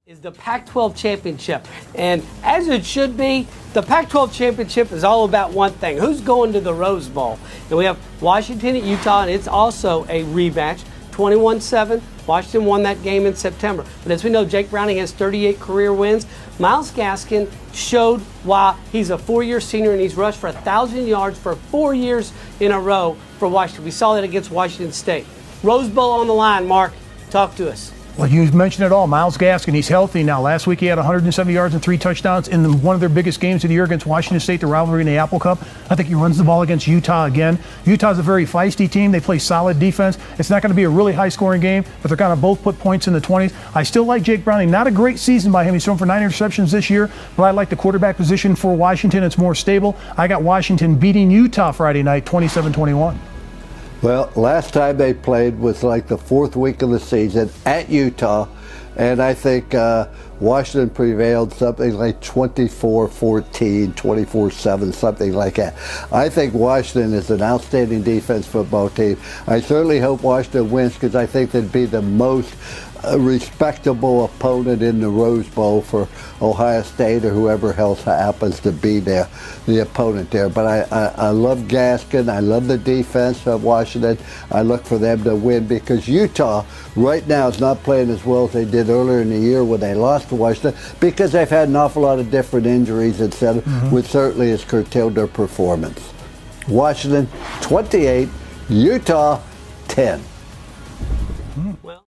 Is the Pac-12 championship. And as it should be, the Pac-12 championship is all about one thing. Who's going to the Rose Bowl? And we have Washington at Utah, and it's also a rematch. 21-7. Washington won that game in September. But as we know, Jake Browning has 38 career wins. Myles Gaskin showed why he's a four-year senior, and he's rushed for 1,000 yards for 4 years in a row for Washington. We saw that against Washington State. Rose Bowl on the line, Mark. Talk to us. Well, you mentioned it all. Myles Gaskin, he's healthy now. Last week he had 170 yards and 3 touchdowns in one of their biggest games of the year against Washington State, the rivalry in the Apple Cup. I think he runs the ball against Utah again. Utah's a very feisty team. They play solid defense. It's not going to be a really high-scoring game, but they're going to both put points in the 20s. I still like Jake Browning. Not a great season by him. He's thrown for 9 interceptions this year, but I like the quarterback position for Washington. It's more stable. I got Washington beating Utah Friday night, 27-21. Well, last time they played was like the 4th week of the season at Utah. And I think Washington prevailed something like 24-14, 24-7, something like that. I think Washington is an outstanding defense football team. I certainly hope Washington wins because I think they'd be the most respectable opponent in the Rose Bowl for Ohio State or whoever else happens to be there, the opponent there. But I love Gaskin. I love the defense of Washington. I look for them to win because Utah right now is not playing as well as they did earlier in the year when they lost to Washington because they've had an awful lot of different injuries, etc., which certainly has curtailed their performance. Washington 28, Utah 10.